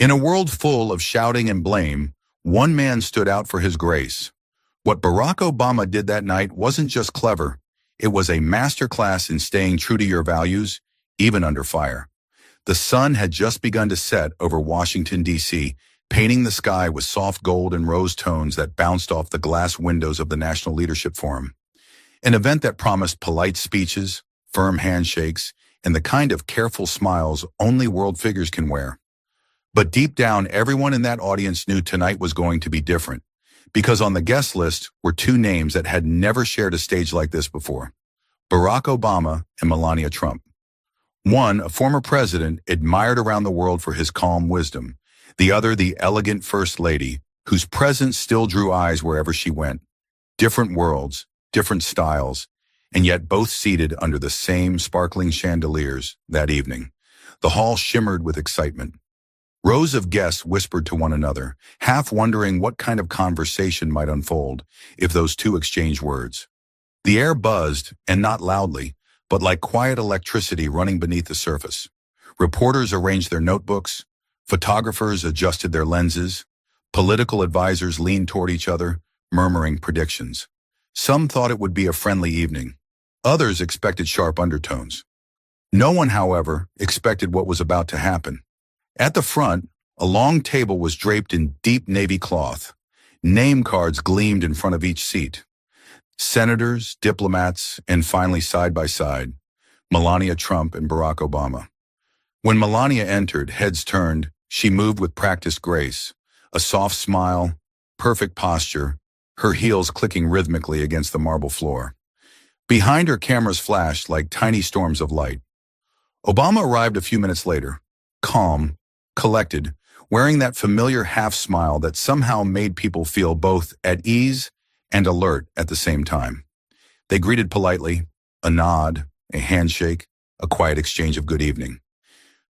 In a world full of shouting and blame, one man stood out for his grace. What Barack Obama did that night wasn't just clever, it was a masterclass in staying true to your values, even under fire. The sun had just begun to set over Washington, D.C., painting the sky with soft gold and rose tones that bounced off the glass windows of the National Leadership Forum. An event that promised polite speeches, firm handshakes, and the kind of careful smiles only world figures can wear. But deep down, everyone in that audience knew tonight was going to be different, because on the guest list were two names that had never shared a stage like this before: Barack Obama and Melania Trump. One, a former president admired around the world for his calm wisdom. The other, the elegant First Lady, whose presence still drew eyes wherever she went. Different worlds, different styles, and yet both seated under the same sparkling chandeliers that evening. The hall shimmered with excitement. Rows of guests whispered to one another, half wondering what kind of conversation might unfold if those two exchanged words. The air buzzed, and not loudly, but like quiet electricity running beneath the surface. Reporters arranged their notebooks, photographers adjusted their lenses, political advisors leaned toward each other, murmuring predictions. Some thought it would be a friendly evening. Others expected sharp undertones. No one, however, expected what was about to happen. At the front, a long table was draped in deep navy cloth. Name cards gleamed in front of each seat. Senators, diplomats, and finally side by side, Melania Trump and Barack Obama. When Melania entered, heads turned, she moved with practiced grace, a soft smile, perfect posture, her heels clicking rhythmically against the marble floor. Behind her, cameras flashed like tiny storms of light. Obama arrived a few minutes later, calm, collected, wearing that familiar half-smile that somehow made people feel both at ease and alert at the same time. They greeted politely, a nod, a handshake, a quiet exchange of good evening.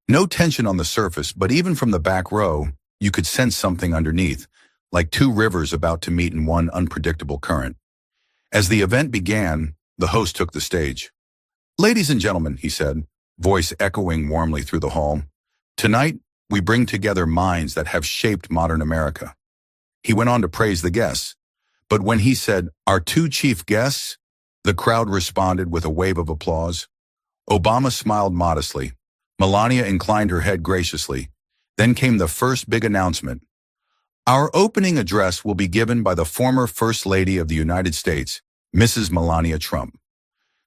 No tension on the surface, but even from the back row, you could sense something underneath, like two rivers about to meet in one unpredictable current. As the event began, the host took the stage. "Ladies and gentlemen," he said, voice echoing warmly through the hall, "tonight, we bring together minds that have shaped modern America." He went on to praise the guests, but when he said, "Our two chief guests," the crowd responded with a wave of applause. Obama smiled modestly. Melania inclined her head graciously. Then came the first big announcement. "Our opening address will be given by the former First Lady of the United States, Mrs. Melania Trump."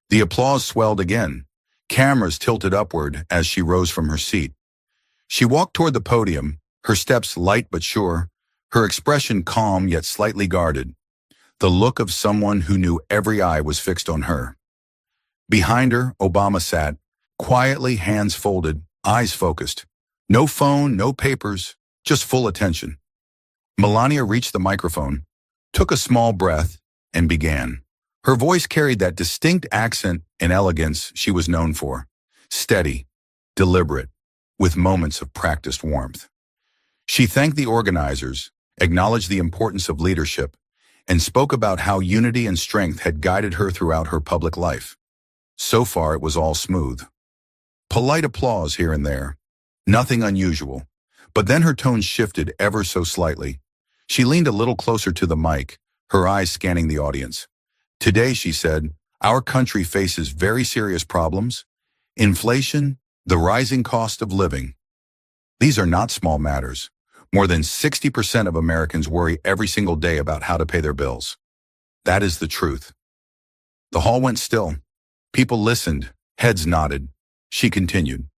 The applause swelled again. Cameras tilted upward as she rose from her seat. She walked toward the podium, her steps light but sure, her expression calm yet slightly guarded, the look of someone who knew every eye was fixed on her. Behind her, Obama sat, quietly, hands folded, eyes focused. No phone, no papers, just full attention. Melania reached the microphone, took a small breath, and began. Her voice carried that distinct accent and elegance she was known for, steady, deliberate, with moments of practiced warmth. She thanked the organizers, acknowledged the importance of leadership, and spoke about how unity and strength had guided her throughout her public life. So far, it was all smooth. Polite applause here and there, nothing unusual, but then her tone shifted ever so slightly. She leaned a little closer to the mic, her eyes scanning the audience. "Today," she said, "our country faces very serious problems. Inflation, the rising cost of living. These are not small matters. More than 60% of Americans worry every single day about how to pay their bills. That is the truth." The hall went still. People listened, heads nodded. She continued,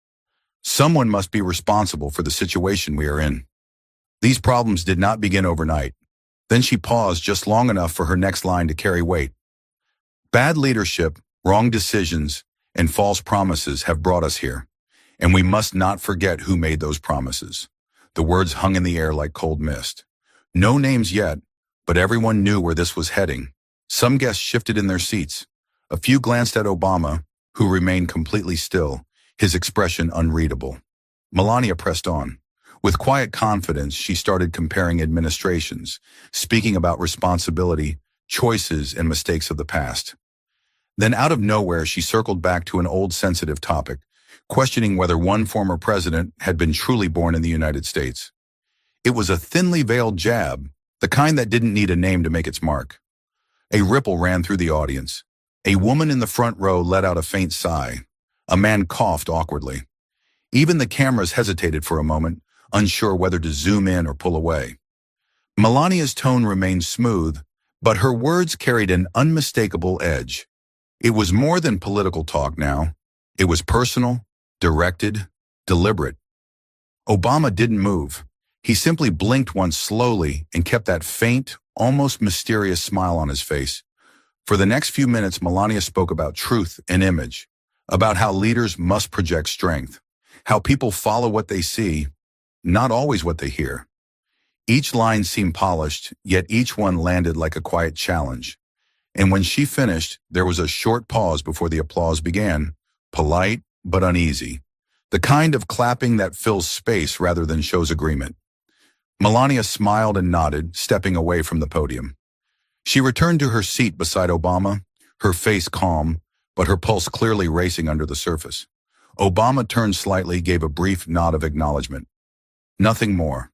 "Someone must be responsible for the situation we are in. These problems did not begin overnight." Then she paused just long enough for her next line to carry weight. "Bad leadership, wrong decisions, and false promises have brought us here, and we must not forget who made those promises." The words hung in the air like cold mist. No names yet, but everyone knew where this was heading. Some guests shifted in their seats. A few glanced at Obama, who remained completely still, his expression unreadable. Melania pressed on. With quiet confidence, she started comparing administrations, speaking about responsibility, choices, and mistakes of the past. Then out of nowhere, she circled back to an old sensitive topic, questioning whether one former president had been truly born in the United States. It was a thinly veiled jab, the kind that didn't need a name to make its mark. A ripple ran through the audience. A woman in the front row let out a faint sigh. A man coughed awkwardly. Even the cameras hesitated for a moment, unsure whether to zoom in or pull away. Melania's tone remained smooth, but her words carried an unmistakable edge. It was more than political talk now. It was personal, directed, deliberate. Obama didn't move. He simply blinked once slowly and kept that faint, almost mysterious smile on his face. For the next few minutes, Melania spoke about truth and image, about how leaders must project strength, how people follow what they see, not always what they hear. Each line seemed polished, yet each one landed like a quiet challenge. And when she finished, there was a short pause before the applause began, polite but uneasy, the kind of clapping that fills space rather than shows agreement. Melania smiled and nodded, stepping away from the podium. She returned to her seat beside Obama, her face calm, but her pulse clearly racing under the surface. Obama turned slightly, gave a brief nod of acknowledgement. Nothing more.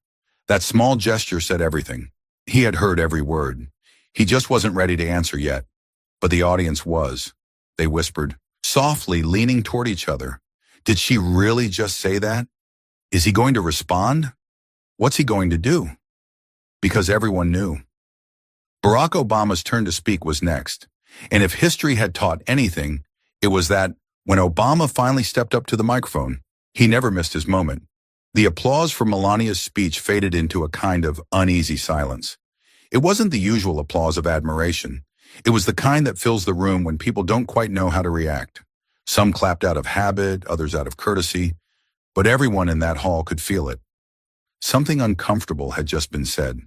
That small gesture said everything. He had heard every word. He just wasn't ready to answer yet. But the audience was. They whispered, softly, leaning toward each other. Did she really just say that? Is he going to respond? What's he going to do? Because everyone knew. Barack Obama's turn to speak was next. And if history had taught anything, it was that when Obama finally stepped up to the microphone, he never missed his moment. The applause for Melania's speech faded into a kind of uneasy silence. It wasn't the usual applause of admiration. It was the kind that fills the room when people don't quite know how to react. Some clapped out of habit, others out of courtesy, but everyone in that hall could feel it. Something uncomfortable had just been said.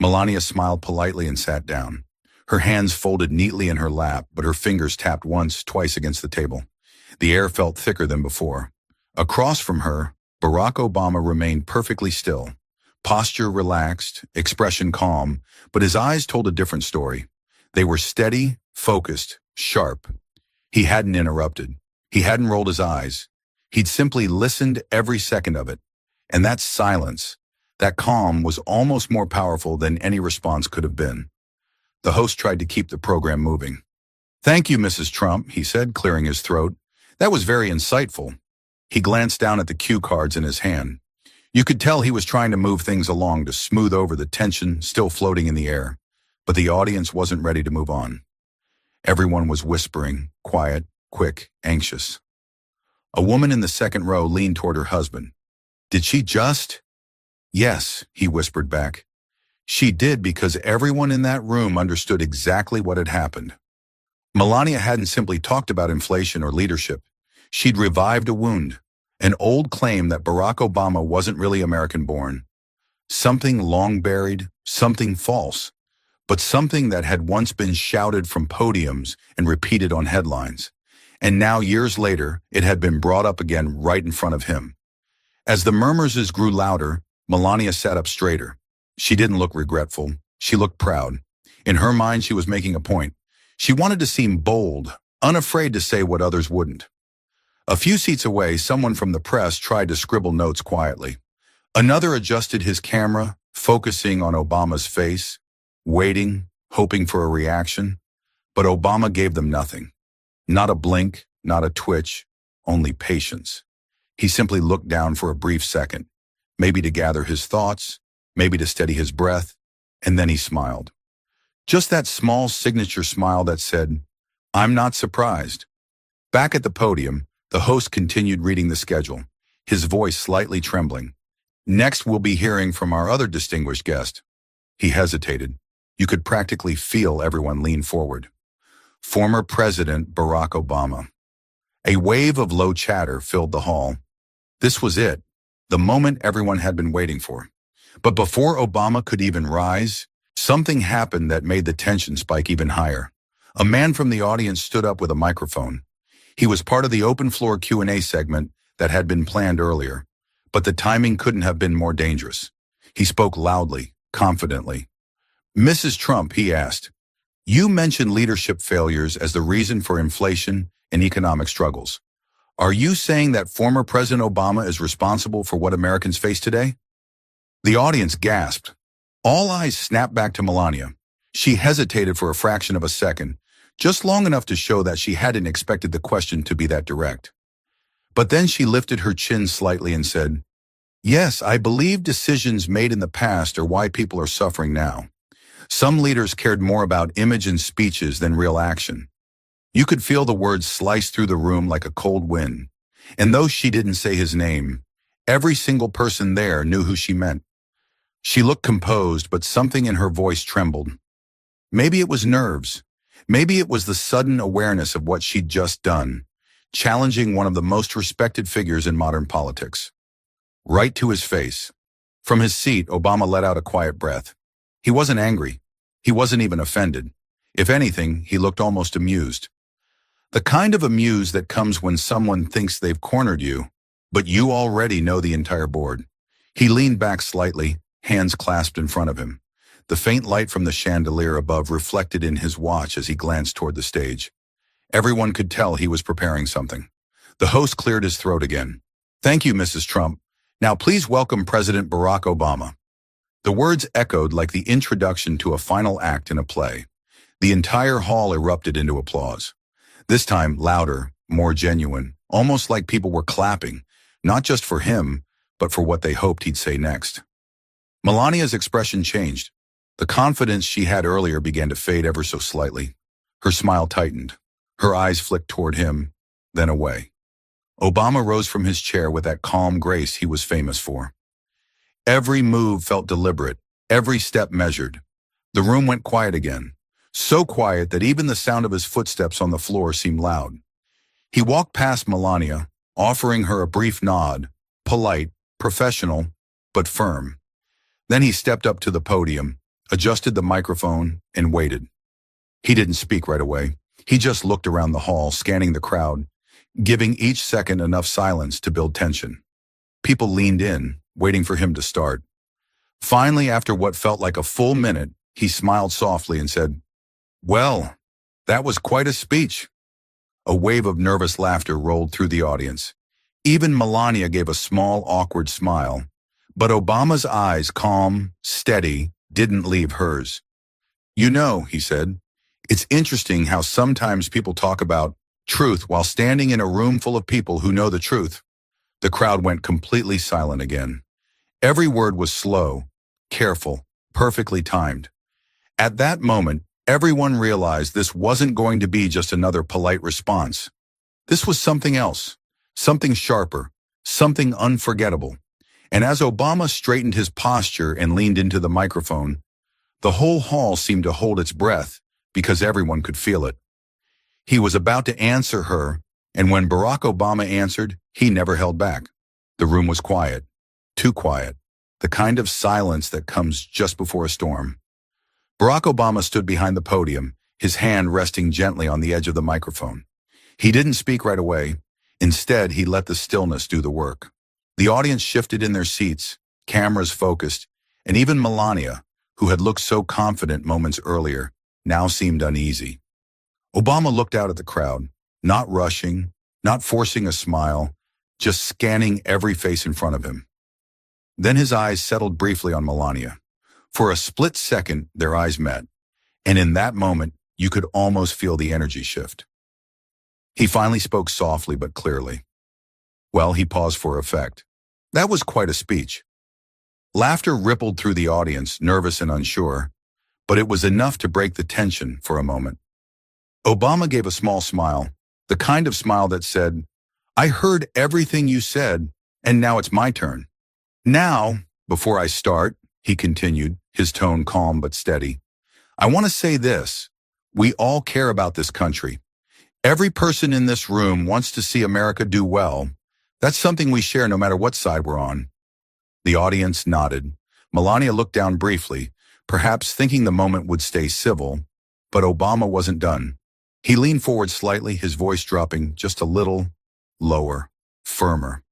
Melania smiled politely and sat down. Her hands folded neatly in her lap, but her fingers tapped once, twice against the table. The air felt thicker than before. Across from her, Barack Obama remained perfectly still, posture relaxed, expression calm, but his eyes told a different story. They were steady, focused, sharp. He hadn't interrupted. He hadn't rolled his eyes. He'd simply listened every second of it. And that silence, that calm, was almost more powerful than any response could have been. The host tried to keep the program moving. "Thank you, Mrs. Trump," he said, clearing his throat. "That was very insightful." He glanced down at the cue cards in his hand. You could tell he was trying to move things along to smooth over the tension still floating in the air. But the audience wasn't ready to move on. Everyone was whispering, quiet, quick, anxious. A woman in the second row leaned toward her husband. "Did she just?" "Yes," he whispered back. "She did, because everyone in that room understood exactly what had happened." Melania hadn't simply talked about inflation or leadership. She'd revived a wound, an old claim that Barack Obama wasn't really American-born. Something long buried, something false, but something that had once been shouted from podiums and repeated on headlines. And now, years later, it had been brought up again right in front of him. As the murmurs grew louder, Melania sat up straighter. She didn't look regretful. She looked proud. In her mind, she was making a point. She wanted to seem bold, unafraid to say what others wouldn't. A few seats away, someone from the press tried to scribble notes quietly. Another adjusted his camera, focusing on Obama's face, waiting, hoping for a reaction. But Obama gave them nothing. Not a blink, not a twitch, only patience. He simply looked down for a brief second, maybe to gather his thoughts, maybe to steady his breath, and then he smiled. Just that small signature smile that said, "I'm not surprised." Back at the podium, the host continued reading the schedule, his voice slightly trembling. "Next, we'll be hearing from our other distinguished guest." He hesitated. You could practically feel everyone lean forward. Former President Barack Obama. A wave of low chatter filled the hall. This was it, the moment everyone had been waiting for. But before Obama could even rise, something happened that made the tension spike even higher. A man from the audience stood up with a microphone. He was part of the open-floor Q&A segment that had been planned earlier, but the timing couldn't have been more dangerous. He spoke loudly, confidently. "Mrs. Trump," he asked, "you mentioned leadership failures as the reason for inflation and economic struggles. Are you saying that former President Obama is responsible for what Americans face today?" The audience gasped. All eyes snapped back to Melania. She hesitated for a fraction of a second, just long enough to show that she hadn't expected the question to be that direct. But then she lifted her chin slightly and said, "Yes, I believe decisions made in the past are why people are suffering now. Some leaders cared more about image and speeches than real action." You could feel the words slice through the room like a cold wind. And though she didn't say his name, every single person there knew who she meant. She looked composed, but something in her voice trembled. Maybe it was nerves. Maybe it was the sudden awareness of what she'd just done, challenging one of the most respected figures in modern politics. Right to his face. From his seat, Obama let out a quiet breath. He wasn't angry. He wasn't even offended. If anything, he looked almost amused. The kind of amuse that comes when someone thinks they've cornered you, but you already know the entire board. He leaned back slightly, hands clasped in front of him. The faint light from the chandelier above reflected in his watch as he glanced toward the stage. Everyone could tell he was preparing something. The host cleared his throat again. "Thank you, Mrs. Trump. Now please welcome President Barack Obama." The words echoed like the introduction to a final act in a play. The entire hall erupted into applause. This time louder, more genuine, almost like people were clapping, not just for him, but for what they hoped he'd say next. Melania's expression changed. The confidence she had earlier began to fade ever so slightly. Her smile tightened. Her eyes flicked toward him, then away. Obama rose from his chair with that calm grace he was famous for. Every move felt deliberate, every step measured. The room went quiet again, so quiet that even the sound of his footsteps on the floor seemed loud. He walked past Melania, offering her a brief nod, polite, professional, but firm. Then he stepped up to the podium, adjusted the microphone, and waited. He didn't speak right away. He just looked around the hall, scanning the crowd, giving each second enough silence to build tension. People leaned in, waiting for him to start. Finally, after what felt like a full minute, he smiled softly and said, "Well, that was quite a speech." A wave of nervous laughter rolled through the audience. Even Melania gave a small, awkward smile, but Obama's eyes, calm, steady, didn't leave hers. "You know," he said, "it's interesting how sometimes people talk about truth while standing in a room full of people who know the truth." The crowd went completely silent again. Every word was slow, careful, perfectly timed. At that moment, everyone realized this wasn't going to be just another polite response. This was something else, something sharper, something unforgettable. And as Obama straightened his posture and leaned into the microphone, the whole hall seemed to hold its breath because everyone could feel it. He was about to answer her, and when Barack Obama answered, he never held back. The room was quiet, too quiet, the kind of silence that comes just before a storm. Barack Obama stood behind the podium, his hand resting gently on the edge of the microphone. He didn't speak right away. Instead, he let the stillness do the work. The audience shifted in their seats, cameras focused, and even Melania, who had looked so confident moments earlier, now seemed uneasy. Obama looked out at the crowd, not rushing, not forcing a smile, just scanning every face in front of him. Then his eyes settled briefly on Melania. For a split second, their eyes met, and in that moment, you could almost feel the energy shift. He finally spoke softly but clearly. Well, he paused for effect. That was quite a speech. Laughter rippled through the audience, nervous and unsure, but it was enough to break the tension for a moment. Obama gave a small smile, the kind of smile that said, "I heard everything you said, and now it's my turn. Now, before I start," he continued, his tone calm but steady, "I want to say this. We all care about this country. Every person in this room wants to see America do well. That's something we share no matter what side we're on." The audience nodded. Melania looked down briefly, perhaps thinking the moment would stay civil, but Obama wasn't done. He leaned forward slightly, his voice dropping just a little lower, firmer.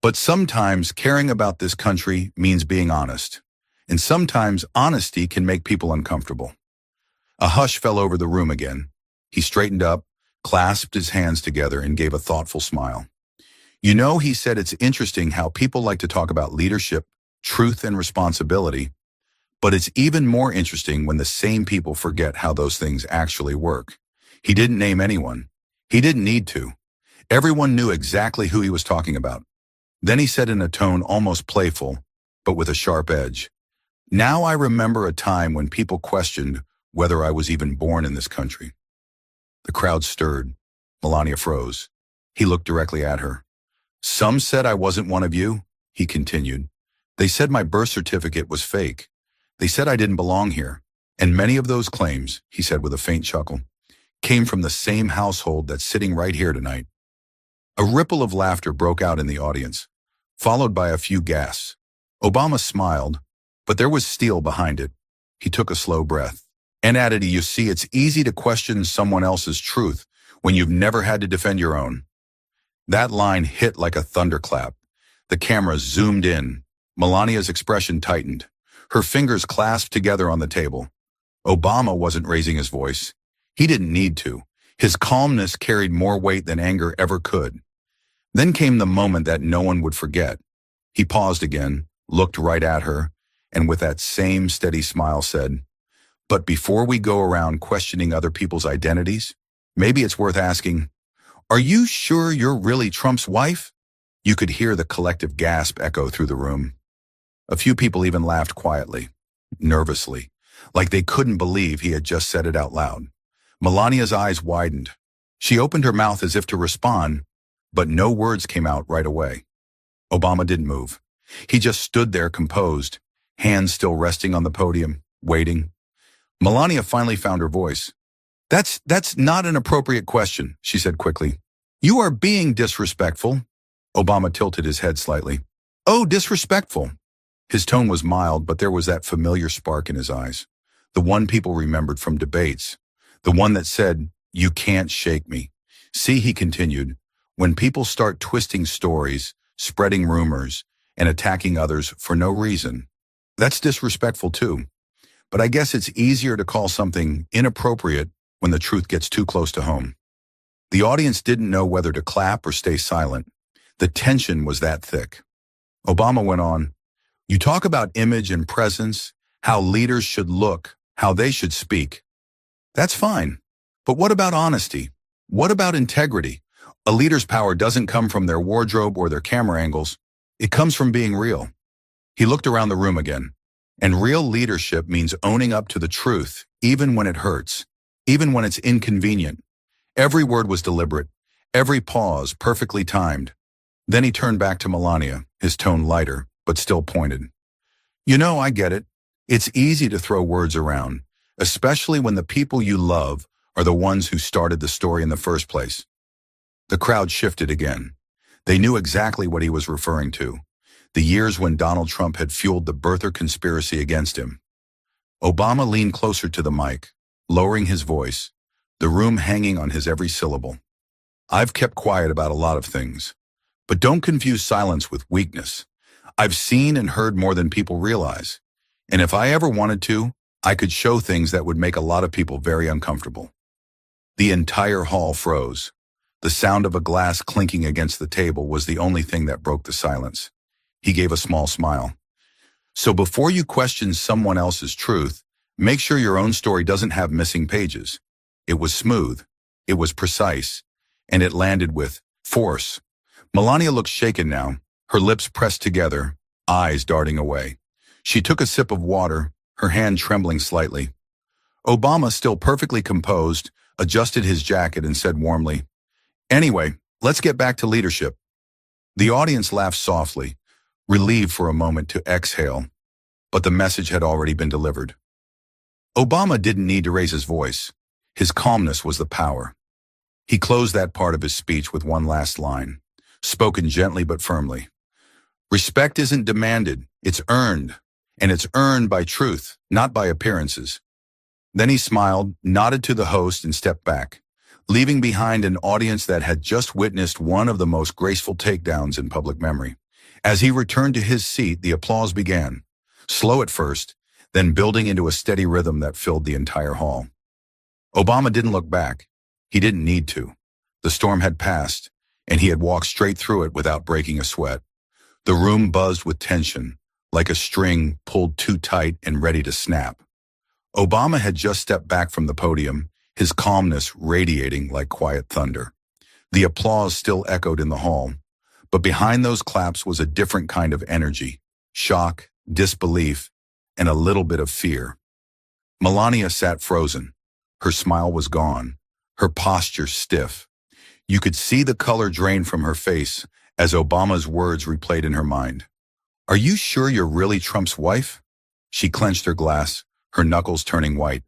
"But sometimes caring about this country means being honest. And sometimes honesty can make people uncomfortable." A hush fell over the room again. He straightened up, clasped his hands together, and gave a thoughtful smile. "You know," he said, "it's interesting how people like to talk about leadership truth and responsibility. But it's even more interesting when the same people forget how those things actually work. He didn't name anyone. He didn't need to. Everyone knew exactly who he was talking about. Then he said in a tone almost playful, but with a sharp edge, "Now I remember a time when people questioned whether I was even born in this country." The crowd stirred. Melania froze. He looked directly at her. "Some said I wasn't one of you," he continued. "They said my birth certificate was fake. They said I didn't belong here. And many of those claims," he said with a faint chuckle, "came from the same household that's sitting right here tonight." A ripple of laughter broke out in the audience, followed by a few gasps. Obama smiled, but there was steel behind it. He took a slow breath and added, "You see, it's easy to question someone else's truth when you've never had to defend your own." That line hit like a thunderclap. The camera zoomed in. Melania's expression tightened. Her fingers clasped together on the table. Obama wasn't raising his voice. He didn't need to. His calmness carried more weight than anger ever could. Then came the moment that no one would forget. He paused again, looked right at her, and with that same steady smile said, "But before we go around questioning other people's identities, maybe it's worth asking, are you sure you're really Trump's wife?" You could hear the collective gasp echo through the room. A few people even laughed quietly, nervously, like they couldn't believe he had just said it out loud. Melania's eyes widened. She opened her mouth as if to respond, but no words came out right away. Obama didn't move. He just stood there composed, hands still resting on the podium, waiting. Melania finally found her voice. That's not an appropriate question," she said quickly. "You are being disrespectful." Obama tilted his head slightly. "Oh, disrespectful." His tone was mild, but there was that familiar spark in his eyes. The one people remembered from debates. The one that said, "You can't shake me." "See," he continued, "when people start twisting stories, spreading rumors, and attacking others for no reason, that's disrespectful too. But I guess it's easier to call something inappropriate when the truth gets too close to home." The audience didn't know whether to clap or stay silent. The tension was that thick. Obama went on, "You talk about image and presence, how leaders should look, how they should speak. That's fine. But what about honesty? What about integrity? A leader's power doesn't come from their wardrobe or their camera angles. It comes from being real." He looked around the room again. And real leadership means owning up to the truth, even when it hurts, even when it's inconvenient. Every word was deliberate, every pause perfectly timed. Then he turned back to Melania, his tone lighter, but still pointed. "You know, I get it. It's easy to throw words around, especially when the people you love are the ones who started the story in the first place." The crowd shifted again. They knew exactly what he was referring to. The years when Donald Trump had fueled the birther conspiracy against him. Obama leaned closer to the mic, lowering his voice, the room hanging on his every syllable. "I've kept quiet about a lot of things, but don't confuse silence with weakness. I've seen and heard more than people realize. And if I ever wanted to, I could show things that would make a lot of people very uncomfortable." The entire hall froze. The sound of a glass clinking against the table was the only thing that broke the silence. He gave a small smile. "So before you question someone else's truth, make sure your own story doesn't have missing pages." It was smooth, it was precise, and it landed with force. Melania looked shaken now, her lips pressed together, eyes darting away. She took a sip of water, her hand trembling slightly. Obama, still perfectly composed, adjusted his jacket and said warmly, "Anyway, let's get back to leadership." The audience laughed softly, relieved for a moment to exhale, but the message had already been delivered. Obama didn't need to raise his voice. His calmness was the power. He closed that part of his speech with one last line, spoken gently but firmly. "Respect isn't demanded, it's earned, and it's earned by truth, not by appearances." Then he smiled, nodded to the host, and stepped back, leaving behind an audience that had just witnessed one of the most graceful takedowns in public memory. As he returned to his seat, the applause began, slow at first, then building into a steady rhythm that filled the entire hall. Obama didn't look back. He didn't need to. The storm had passed, and he had walked straight through it without breaking a sweat. The room buzzed with tension, like a string pulled too tight and ready to snap. Obama had just stepped back from the podium, his calmness radiating like quiet thunder. The applause still echoed in the hall, but behind those claps was a different kind of energy, shock, disbelief, and a little bit of fear. Melania sat frozen. Her smile was gone, her posture stiff. You could see the color drain from her face as Obama's words replayed in her mind. "Are you sure you're really Trump's wife?" She clenched her glass, her knuckles turning white.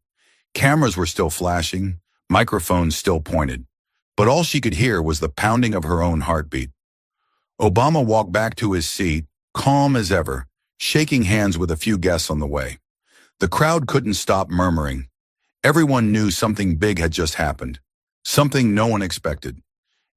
Cameras were still flashing, microphones still pointed, but all she could hear was the pounding of her own heartbeat. Obama walked back to his seat, calm as ever, shaking hands with a few guests on the way. The crowd couldn't stop murmuring. Everyone knew something big had just happened, something no one expected.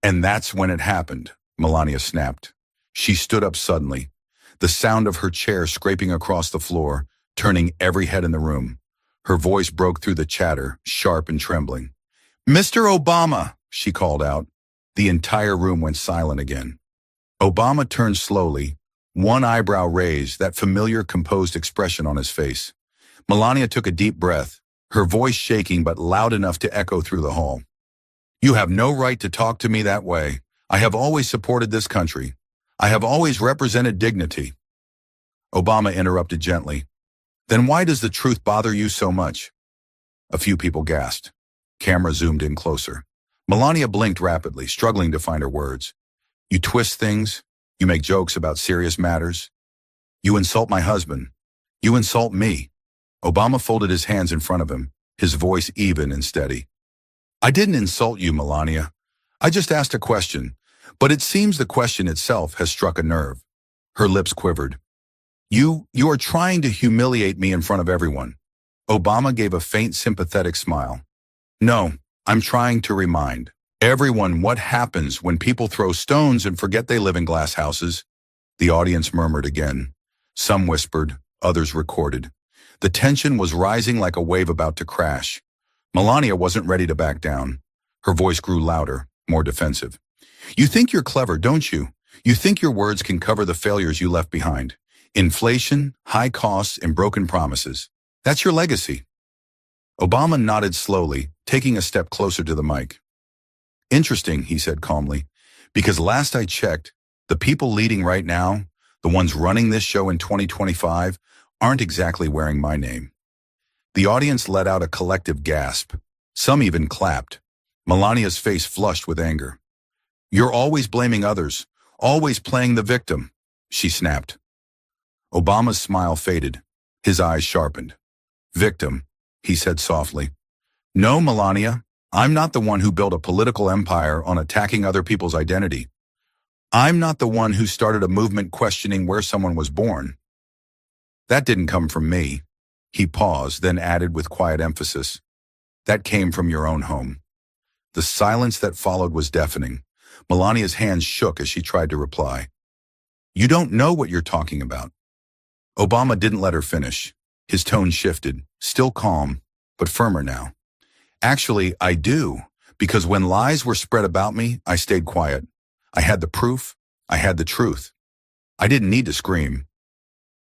And that's when it happened, Melania snapped. She stood up suddenly, the sound of her chair scraping across the floor, turning every head in the room. Her voice broke through the chatter, sharp and trembling. "Mr. Obama," she called out. The entire room went silent again. Obama turned slowly, one eyebrow raised, that familiar composed expression on his face. Melania took a deep breath, her voice shaking but loud enough to echo through the hall. "You have no right to talk to me that way. I have always supported this country. I have always represented dignity." Obama interrupted gently. "Then why does the truth bother you so much?" A few people gasped. Camera zoomed in closer. Melania blinked rapidly, struggling to find her words. "You twist things. You make jokes about serious matters. You insult my husband. You insult me." Obama folded his hands in front of him, his voice even and steady. "I didn't insult you, Melania. I just asked a question, but it seems the question itself has struck a nerve." Her lips quivered. You are trying to humiliate me in front of everyone." Obama gave a faint sympathetic smile. "No, I'm trying to remind everyone what happens when people throw stones and forget they live in glass houses." The audience murmured again. Some whispered, others recorded. The tension was rising like a wave about to crash. Melania wasn't ready to back down. Her voice grew louder, more defensive. "You think you're clever, don't you? You think your words can cover the failures you left behind. Inflation, high costs, and broken promises. That's your legacy." Obama nodded slowly, taking a step closer to the mic. "Interesting," he said calmly, "because last I checked, the people leading right now, the ones running this show in 2025, aren't exactly wearing my name." The audience let out a collective gasp. Some even clapped. Melania's face flushed with anger. "You're always blaming others, always playing the victim," she snapped. Obama's smile faded. His eyes sharpened. "Victim," he said softly. "No, Melania, I'm not the one who built a political empire on attacking other people's identity. I'm not the one who started a movement questioning where someone was born. That didn't come from me." He paused, then added with quiet emphasis, "That came from your own home." The silence that followed was deafening. Melania's hands shook as she tried to reply. "You don't know what you're talking about." Obama didn't let her finish. His tone shifted, still calm, but firmer now. "Actually, I do, because when lies were spread about me, I stayed quiet. I had the proof. I had the truth. I didn't need to scream."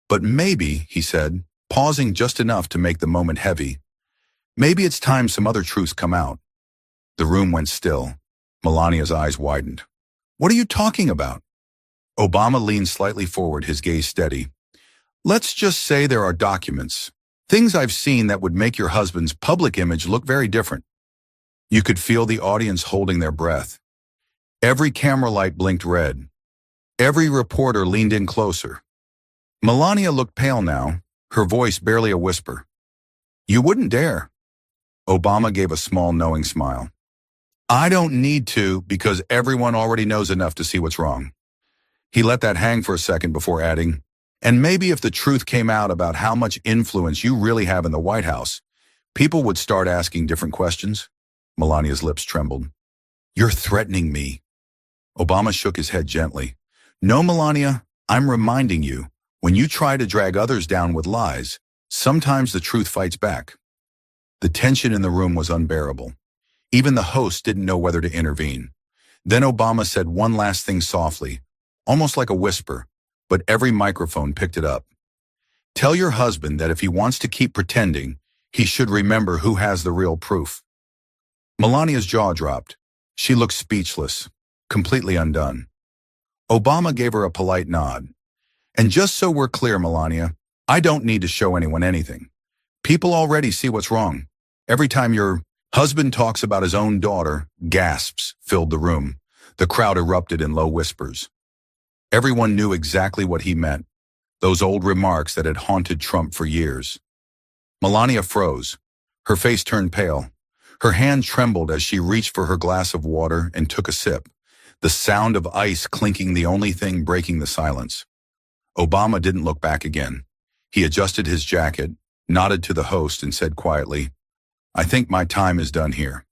"But maybe," he said, pausing just enough to make the moment heavy, "maybe it's time some other truths come out." The room went still. Melania's eyes widened. "What are you talking about?" Obama leaned slightly forward, his gaze steady. "Let's just say there are documents, things I've seen that would make your husband's public image look very different." You could feel the audience holding their breath. Every camera light blinked red. Every reporter leaned in closer. Melania looked pale now, her voice barely a whisper. "You wouldn't dare." Obama gave a small knowing smile. "I don't need to because everyone already knows enough to see what's wrong." He let that hang for a second before adding, "And maybe if the truth came out about how much influence you really have in the White House, people would start asking different questions." Melania's lips trembled. "You're threatening me." Obama shook his head gently. "No, Melania, I'm reminding you, when you try to drag others down with lies, sometimes the truth fights back." The tension in the room was unbearable. Even the host didn't know whether to intervene. Then Obama said one last thing softly, almost like a whisper, but every microphone picked it up. Tell your husband that if he wants to keep pretending, he should remember who has the real proof. Melania's jaw dropped. She looked speechless, completely undone. Obama gave her a polite nod. And just so we're clear, Melania, I don't need to show anyone anything. People already see what's wrong. Every time your husband talks about his own daughter, gasps filled the room. The crowd erupted in low whispers. Everyone knew exactly what he meant, those old remarks that had haunted Trump for years. Melania froze. Her face turned pale. Her hand trembled as she reached for her glass of water and took a sip, the sound of ice clinking the only thing breaking the silence. Obama didn't look back again. He adjusted his jacket, nodded to the host, and said quietly, "I think my time is done here."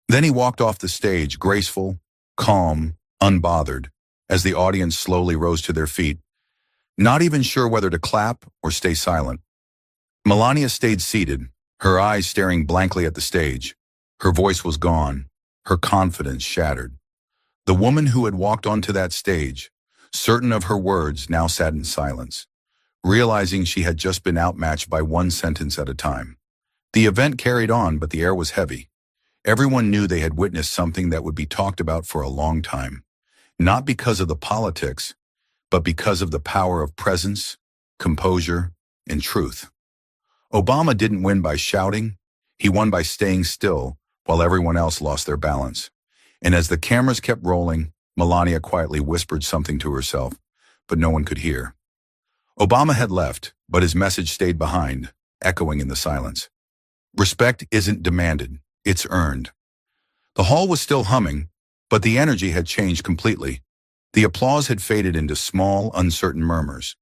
Then he walked off the stage, graceful, calm, unbothered, as the audience slowly rose to their feet, not even sure whether to clap or stay silent. Melania stayed seated, her eyes staring blankly at the stage. Her voice was gone, her confidence shattered. The woman who had walked onto that stage, certain of her words, now sat in silence, realizing she had just been outmatched by one sentence at a time. The event carried on, but the air was heavy. Everyone knew they had witnessed something that would be talked about for a long time, not because of the politics, but because of the power of presence, composure, and truth. Obama didn't win by shouting. He won by staying still while everyone else lost their balance. And as the cameras kept rolling, Melania quietly whispered something to herself, but no one could hear. Obama had left, but his message stayed behind, echoing in the silence. Respect isn't demanded, it's earned. The hall was still humming, but the energy had changed completely. The applause had faded into small, uncertain murmurs.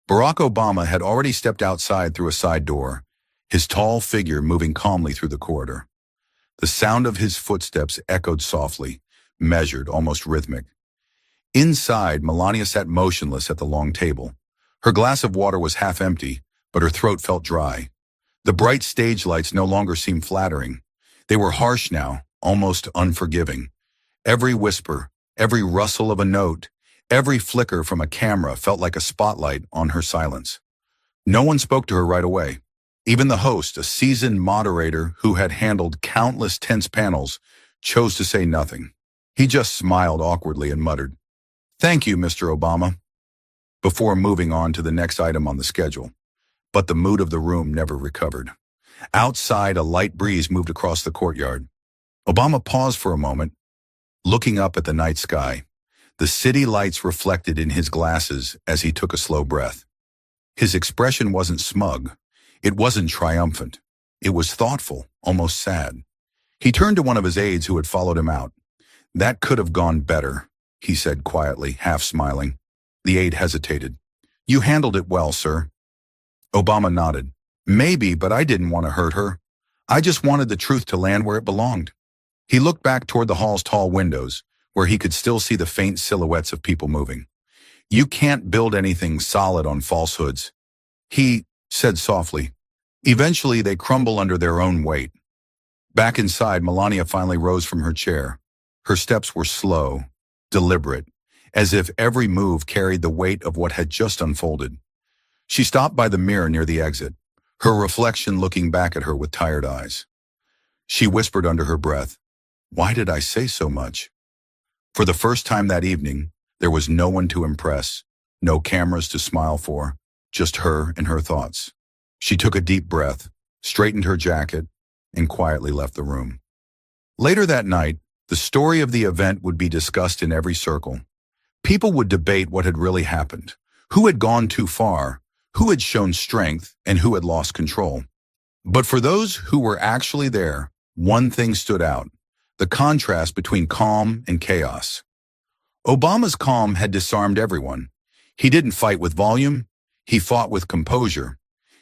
Barack Obama had already stepped outside through a side door, his tall figure moving calmly through the corridor. The sound of his footsteps echoed softly, measured, almost rhythmic. Inside, Melania sat motionless at the long table. Her glass of water was half empty, but her throat felt dry. The bright stage lights no longer seemed flattering. They were harsh now, almost unforgiving. Every whisper, every rustle of a note, every flicker from a camera felt like a spotlight on her silence. No one spoke to her right away. Even the host, a seasoned moderator who had handled countless tense panels, chose to say nothing. He just smiled awkwardly and muttered, "Thank you, Mr. Obama," before moving on to the next item on the schedule. But the mood of the room never recovered. Outside, a light breeze moved across the courtyard. Obama paused for a moment, looking up at the night sky. The city lights reflected in his glasses as he took a slow breath. His expression wasn't smug. It wasn't triumphant. It was thoughtful, almost sad. He turned to one of his aides who had followed him out. "That could have gone better," he said quietly, half smiling. The aide hesitated. "You handled it well, sir." Obama nodded. "Maybe, but I didn't want to hurt her. I just wanted the truth to land where it belonged." He looked back toward the hall's tall windows, where he could still see the faint silhouettes of people moving. "You can't build anything solid on falsehoods," he said softly. "Eventually, they crumble under their own weight." Back inside, Melania finally rose from her chair. Her steps were slow, deliberate, as if every move carried the weight of what had just unfolded. She stopped by the mirror near the exit, her reflection looking back at her with tired eyes. She whispered under her breath, "Why did I say so much?" For the first time that evening, there was no one to impress, no cameras to smile for, just her and her thoughts. She took a deep breath, straightened her jacket, and quietly left the room. Later that night, the story of the event would be discussed in every circle. People would debate what had really happened, who had gone too far, who had shown strength, and who had lost control. But for those who were actually there, one thing stood out: the contrast between calm and chaos. Obama's calm had disarmed everyone. He didn't fight with volume, he fought with composure.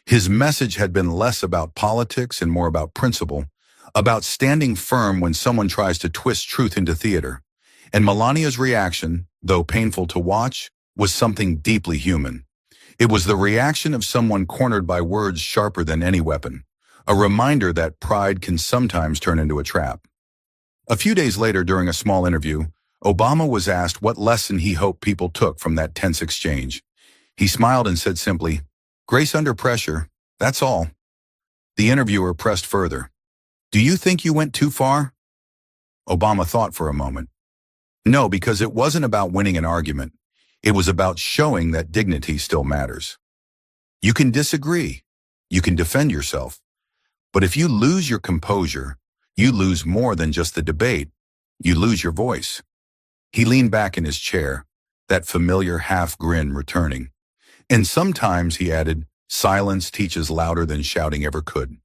His message had been less about politics and more about principle, about standing firm when someone tries to twist truth into theater. And Melania's reaction, though painful to watch, was something deeply human. It was the reaction of someone cornered by words sharper than any weapon, a reminder that pride can sometimes turn into a trap. A few days later, during a small interview, Obama was asked what lesson he hoped people took from that tense exchange. He smiled and said simply, Grace under pressure, that's all. The interviewer pressed further. Do you think you went too far? Obama thought for a moment. No, because it wasn't about winning an argument. It was about showing that dignity still matters. You can disagree. You can defend yourself. But if you lose your composure, you lose more than just the debate. You lose your voice. He leaned back in his chair, that familiar half grin returning. And sometimes, he added, silence teaches louder than shouting ever could.